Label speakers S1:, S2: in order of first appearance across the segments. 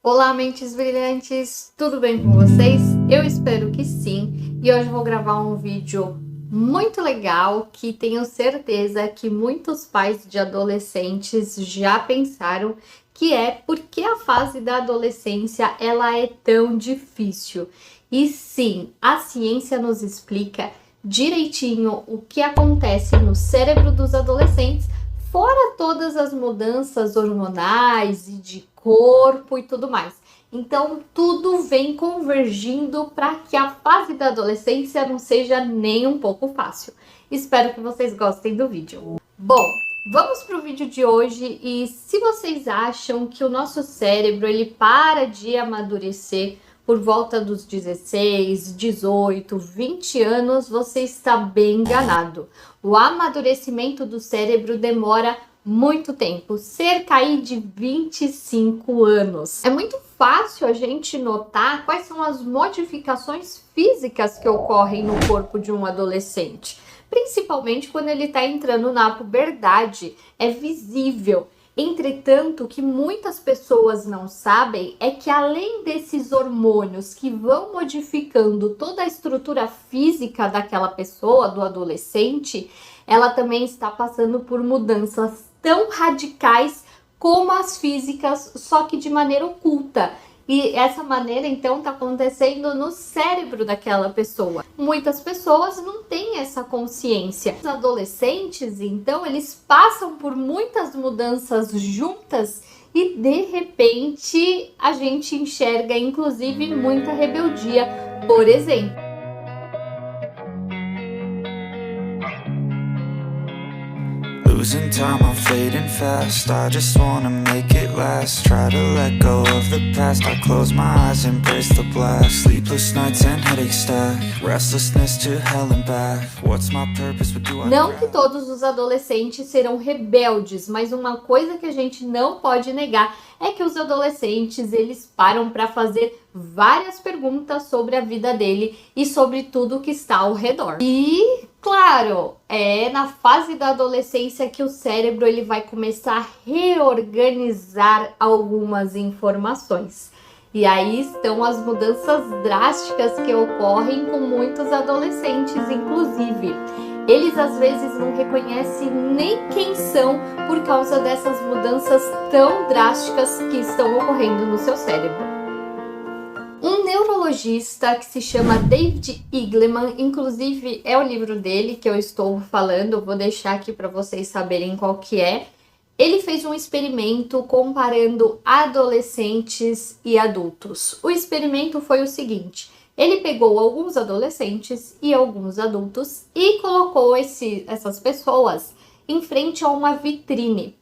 S1: Olá, mentes brilhantes! Tudo bem com vocês? Eu espero que sim. E hoje eu vou gravar um vídeo muito legal que tenho certeza que muitos pais de adolescentes já pensaram, que é por que a fase da adolescência ela é tão difícil. E sim, a ciência nos explica direitinho o que acontece no cérebro dos adolescentes, fora todas as mudanças hormonais e de corpo e tudo mais. Então, tudo vem convergindo para que a fase da adolescência não seja nem um pouco fácil. Espero que vocês gostem do vídeo. Bom, vamos para o vídeo de hoje e se vocês acham que o nosso cérebro ele para de amadurecer por volta dos 16, 18, 20 anos, você está bem enganado. O amadurecimento do cérebro demora muito tempo, cerca aí de 25 anos. É muito fácil a gente notar quais são as modificações físicas que ocorrem no corpo de um adolescente, principalmente quando ele está entrando na puberdade, é visível. Entretanto, o que muitas pessoas não sabem é que além desses hormônios que vão modificando toda a estrutura física daquela pessoa, do adolescente, ela também está passando por mudanças tão radicais como as físicas, só que de maneira oculta. E essa maneira, então, está acontecendo no cérebro daquela pessoa. Muitas pessoas não têm essa consciência. Os adolescentes, então, eles passam por muitas mudanças juntas e, de repente, a gente enxerga, inclusive, muita rebeldia. Por exemplo,
S2: losing time, I'm fading fast. I just wanna make it last. Try to let go of the past. I close my eyes, embrace the blast. Sleepless nights and headache stack. Restlessness to hell and back. What's my purpose? What do I
S1: não que todos os adolescentes serão rebeldes, mas uma coisa que a gente não pode negar é que os adolescentes, eles param para fazer várias perguntas sobre a vida dele e sobre tudo que está ao redor. E, claro, é na fase da adolescência que o cérebro ele vai começar a reorganizar algumas informações. E aí estão as mudanças drásticas que ocorrem com muitos adolescentes, inclusive. Eles às vezes não reconhecem nem quem são por causa dessas mudanças tão drásticas que estão ocorrendo no seu cérebro. Um neurologista que se chama David Eagleman, inclusive é o livro dele que eu estou falando, vou deixar aqui para vocês saberem qual que é. Ele fez um experimento comparando adolescentes e adultos. O experimento foi o seguinte: ele pegou alguns adolescentes e alguns adultos e colocou essas pessoas em frente a uma vitrine.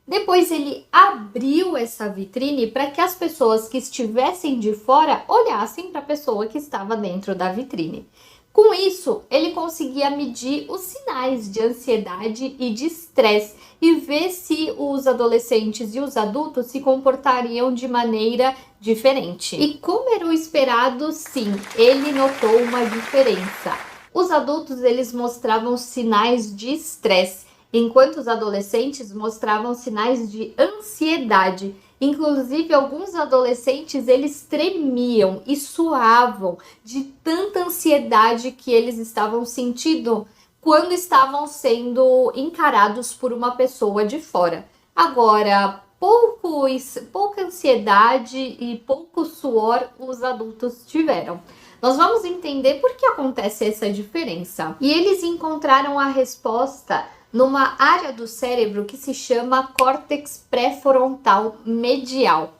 S1: Depois ele abriu essa vitrine para que as pessoas que estivessem de fora olhassem para a pessoa que estava dentro da vitrine. Com isso, ele conseguia medir os sinais de ansiedade e de estresse e ver se os adolescentes e os adultos se comportariam de maneira diferente. E como era o esperado, sim, ele notou uma diferença. Os adultos, eles mostravam sinais de estresse, enquanto os adolescentes mostravam sinais de ansiedade. Inclusive, alguns adolescentes, eles tremiam e suavam de tanta ansiedade que eles estavam sentindo quando estavam sendo encarados por uma pessoa de fora. Agora, pouca ansiedade e pouco suor os adultos tiveram. Nós vamos entender por que acontece essa diferença. E eles encontraram a resposta numa área do cérebro que se chama córtex pré-frontal medial.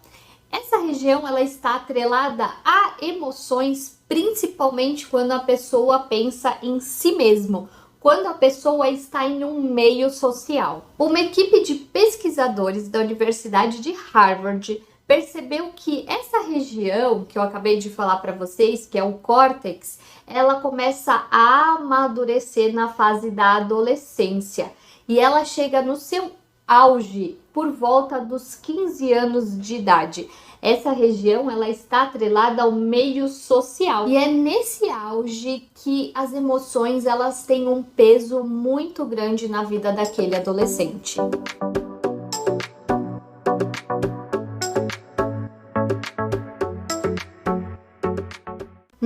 S1: Essa região ela está atrelada a emoções, principalmente quando a pessoa pensa em si mesmo, quando a pessoa está em um meio social. Uma equipe de pesquisadores da Universidade de Harvard percebeu que essa região que eu acabei de falar para vocês, que é o córtex, ela começa a amadurecer na fase da adolescência e ela chega no seu auge por volta dos 15 anos de idade. Essa região ela está atrelada ao meio social e é nesse auge que as emoções elas têm um peso muito grande na vida daquele adolescente.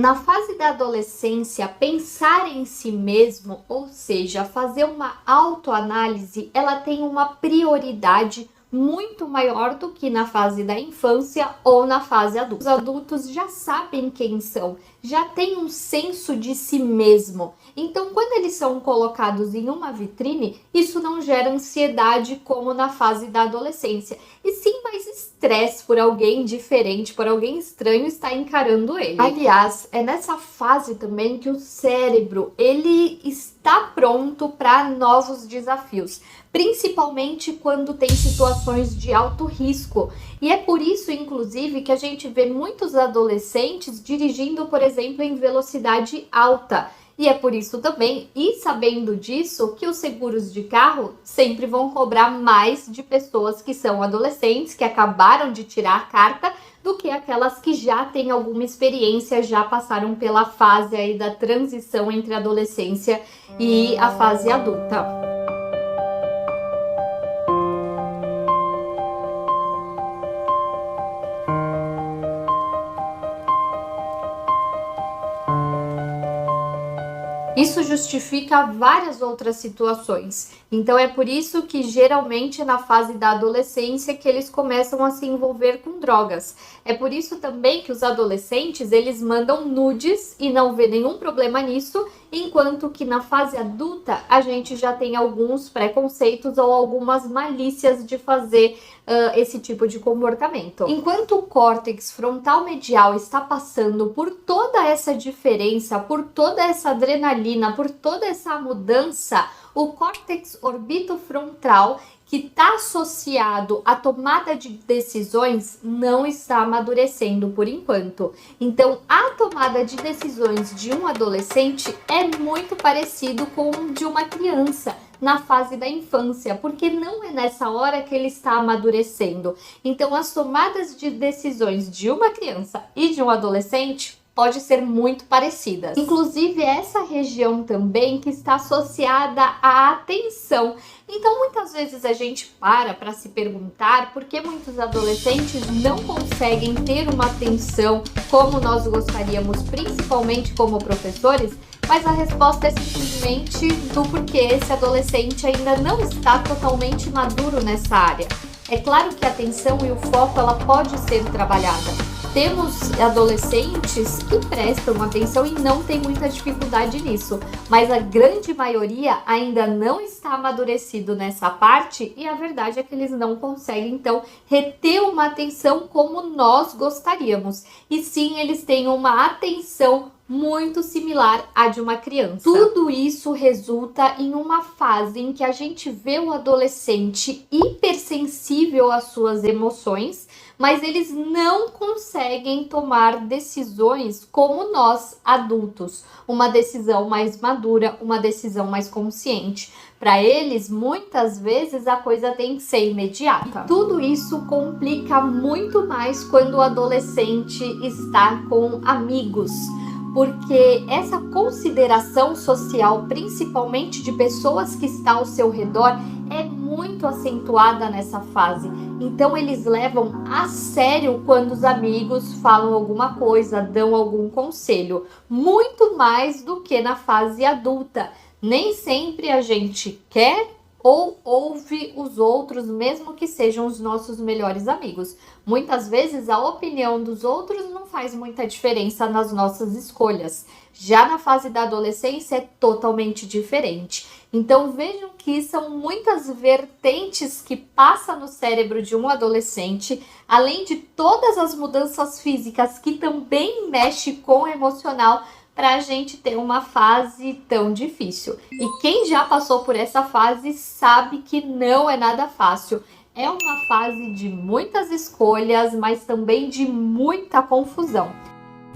S1: Na fase da adolescência, pensar em si mesmo, ou seja, fazer uma autoanálise, ela tem uma prioridade muito maior do que na fase da infância ou na fase adulta. Os adultos já sabem quem são, já têm um senso de si mesmo. Então, quando eles são colocados em uma vitrine, isso não gera ansiedade como na fase da adolescência. E sim mais estresse por alguém diferente, por alguém estranho estar encarando ele. Aliás, é nessa fase também que o cérebro, ele está pronto para novos desafios, principalmente quando tem situações de alto risco. E é por isso, inclusive, que a gente vê muitos adolescentes dirigindo, por exemplo, em velocidade alta. E é por isso também, e sabendo disso, que os seguros de carro sempre vão cobrar mais de pessoas que são adolescentes, que acabaram de tirar a carta, do que aquelas que já têm alguma experiência, já passaram pela fase aí da transição entre a adolescência e a fase adulta. Isso justifica várias outras situações. Então é por isso que geralmente na fase da adolescência que eles começam a se envolver com drogas. É por isso também que os adolescentes, eles mandam nudes e não vê nenhum problema nisso, enquanto que na fase adulta a gente já tem alguns preconceitos ou algumas malícias de fazer esse tipo de comportamento. Enquanto o córtex frontal medial está passando por toda essa diferença, por toda essa adrenalina, por toda essa mudança, o córtex orbitofrontal, que está associado à tomada de decisões, não está amadurecendo por enquanto. Então, a tomada de decisões de um adolescente é muito parecido com o de uma criança na fase da infância, porque não é nessa hora que ele está amadurecendo. Então, as tomadas de decisões de uma criança e de um adolescente pode ser muito parecidas. Inclusive, essa região também que está associada à atenção. Então, muitas vezes a gente para se perguntar por que muitos adolescentes não conseguem ter uma atenção como nós gostaríamos, principalmente como professores, mas a resposta é simplesmente do porquê esse adolescente ainda não está totalmente maduro nessa área. É claro que a atenção e o foco, ela pode ser trabalhada. Temos adolescentes que prestam atenção e não tem muita dificuldade nisso, mas a grande maioria ainda não está amadurecido nessa parte e a verdade é que eles não conseguem, então, reter uma atenção como nós gostaríamos. E sim, eles têm uma atenção muito similar à de uma criança. Tudo isso resulta em uma fase em que a gente vê o adolescente hipersensível às suas emoções, mas eles não conseguem tomar decisões como nós, adultos. Uma decisão mais madura, uma decisão mais consciente. Para eles, muitas vezes, a coisa tem que ser imediata. Tudo isso complica muito mais quando o adolescente está com amigos, porque essa consideração social, principalmente de pessoas que estão ao seu redor, é muito acentuada nessa fase. Então eles levam a sério quando os amigos falam alguma coisa, dão algum conselho, muito mais do que na fase adulta. Nem sempre a gente quer ou ouve os outros, mesmo que sejam os nossos melhores amigos. Muitas vezes a opinião dos outros não faz muita diferença nas nossas escolhas. Já na fase da adolescência é totalmente diferente. Então vejam que são muitas vertentes que passam no cérebro de um adolescente, além de todas as mudanças físicas que também mexem com o emocional, para a gente ter uma fase tão difícil. E quem já passou por essa fase sabe que não é nada fácil. É uma fase de muitas escolhas, mas também de muita confusão.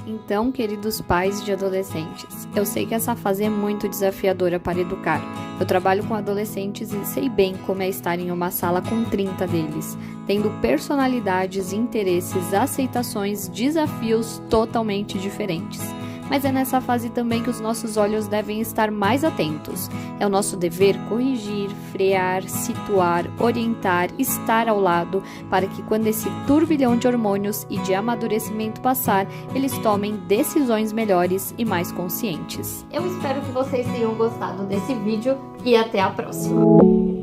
S3: Então, queridos pais de adolescentes, eu sei que essa fase é muito desafiadora para educar. Eu trabalho com adolescentes e sei bem como é estar em uma sala com 30 deles, tendo personalidades, interesses, aceitações, desafios totalmente diferentes. mas é nessa fase também que os nossos olhos devem estar mais atentos. É o nosso dever corrigir, frear, situar, orientar, estar ao lado, para que quando esse turbilhão de hormônios e de amadurecimento passar, eles tomem decisões melhores e mais conscientes.
S1: Eu espero que vocês tenham gostado desse vídeo e até a próxima!